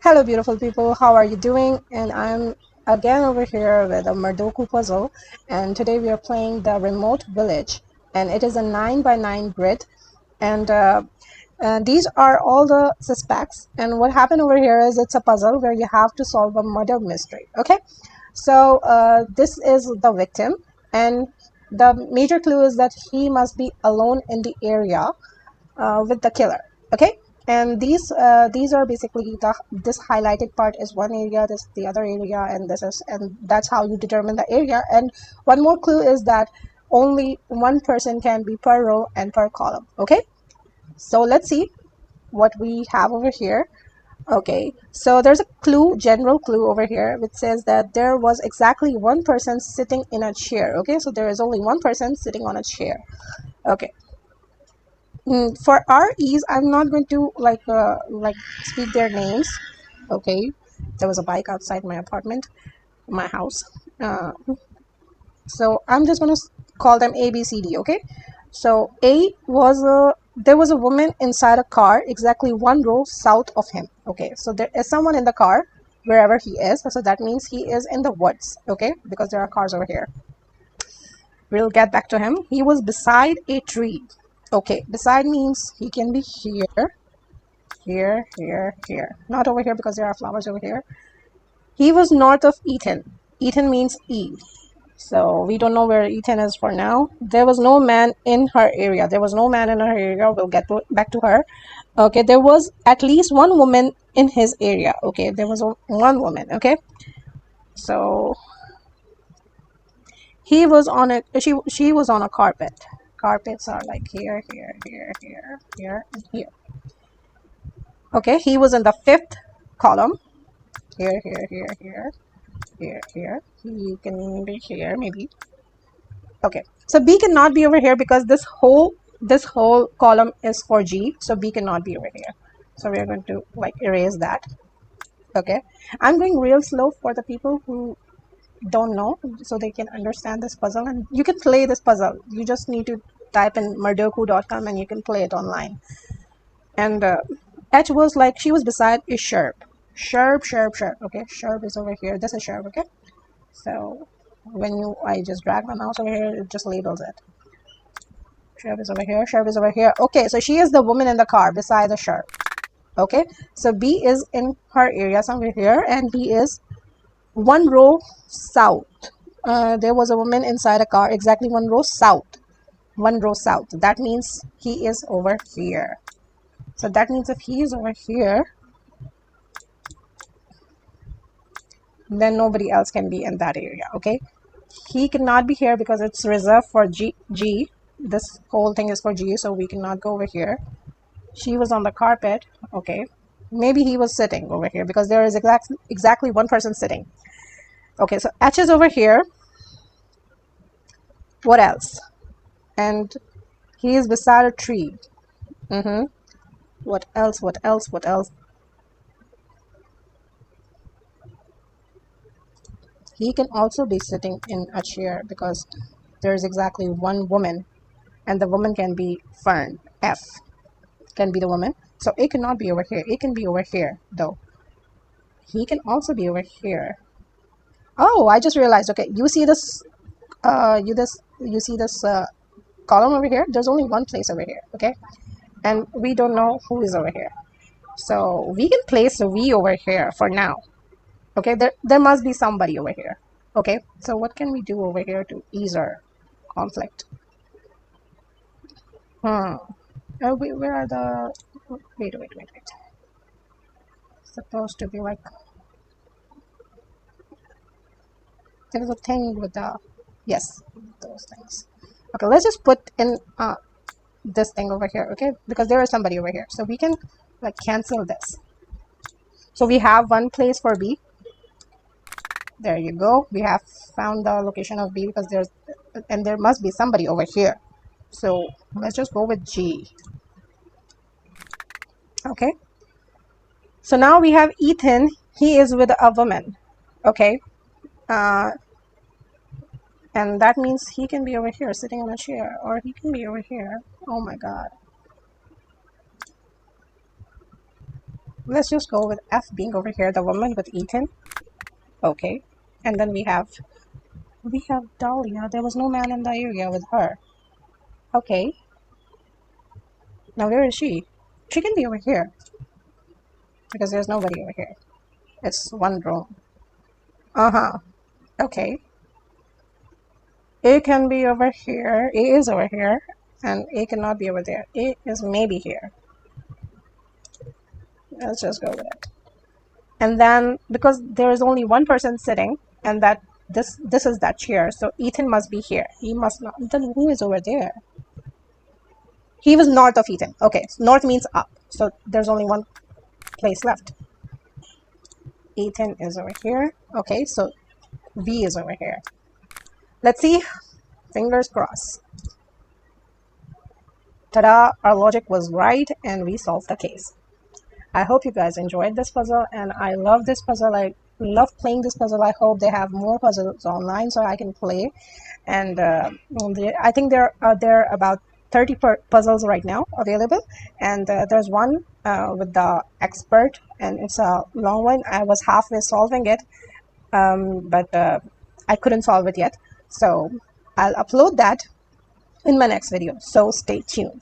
Hello, beautiful people. How are you doing? And I'm again over here with a Mardoku puzzle. And today we are playing the remote village. And it is a 9 by 9 grid. And these are all the suspects. And what happened over here is it's a puzzle where you have to solve a murder mystery. Okay. So this is the victim. And the major clue is that he must be alone in the area with the killer. Okay, and these are basically this highlighted part is one area, this the other area, and this is, and that's how you determine the area. And one more clue is that only one person can be per row and per column. Okay, so let's see what we have over here. Okay, so there's a clue, general clue over here, which says that there was exactly one person sitting in a chair. Okay, so there is only one person sitting on a chair. Okay, for our ease, I'm not going to like speak their names. Okay, there was a bike outside my apartment, my house. So I'm just going to call them A, B, C, D. Okay, so A was a there was a woman inside a car exactly one row south of him. Okay, so there is someone in the car wherever he is, so that means he is in the woods. Okay, because there are cars over here. We'll get back to him. He was beside a tree. Okay, beside means he can be here, here. Not over here because there are flowers over here. He was north of Eton. Eton means E. So we don't know where Eton is for now. There was no man in her area. There was no man in her area. We'll get back to her. Okay, there was at least one woman in his area. Okay, there was one woman. Okay, so he was on a she was on a carpet. Carpets are like here, and here. Okay, he was in the fifth column. Here. He can be here, maybe. Okay, so B cannot be over here because this whole column is for G, so B cannot be over here. So we are going to like erase that. Okay, I'm going real slow for the people who don't know, so they can understand this puzzle, and you can play this puzzle. You just need to type in murdoku.com and you can play it online. And H was like she was beside a sherp. Sherp. Okay, sherp is over here. This is sherp. Okay, so when I just drag my mouse over here, it just labels it. Sherp is over here. Sherp is over here. Okay, so she is the woman in the car beside the sherp. Okay, so B is in her area somewhere here, and he is one row south. There was a woman inside a car exactly one row south. One row south. That means he is over here. So that means if he is over here, then nobody else can be in that area. Okay, he cannot be here because it's reserved for G. This whole thing is for G, so we cannot go over here. She was on the carpet. Okay, maybe he was sitting over here because there is exactly one person sitting. Okay, so H is over here. What else? And he is beside a tree. What else? He can also be sitting in a chair because there's exactly one woman, and the woman can be Fern. F can be the woman. So it cannot be over here. It can be over here, though. He can also be over here. Oh, I just realized. Okay, you see this? You see this column over here? There's only one place over here. Okay, and we don't know who is over here. So we can place a V over here for now. Okay, there must be somebody over here. Okay, so what can we do over here to ease our conflict? Where are the wait. Supposed to be like there's a thing with the yes, those things. Okay, let's just put in this thing over here. Okay, because there is somebody over here, so we can like cancel this. So we have one place for B. There you go. We have found the location of B because there must be somebody over here. So let's just go with G. Okay. So now we have Ethan. He is with a woman. Okay. And that means he can be over here sitting on a chair, or he can be over here. Oh my God. Let's just go with F being over here, the woman with Ethan. Okay. And then we have Dahlia. There was no man in the area with her. Okay. Now where is she? She can be over here because there's nobody over here. It's one room. Uh-huh. Okay. A can be over here. A is over here. And A cannot be over there. A is maybe here. Let's just go with it. And then because there is only one person sitting, and that this is that chair, so Ethan must be here. He must not. Then who is over there? He was north of Ethan. Okay, so north means up. So there's only one place left. Ethan is over here. Okay, so V is over here. Let's see. Fingers crossed. Ta-da! Our logic was right, and we solved the case. I hope you guys enjoyed this puzzle, and I love this puzzle. I love playing this puzzle. I hope they have more puzzles online so I can play. And I think there are about 30 puzzles right now available, and there's one with the expert, and it's a long one. I was halfway solving it, but I couldn't solve it yet. So I'll upload that in my next video. So stay tuned.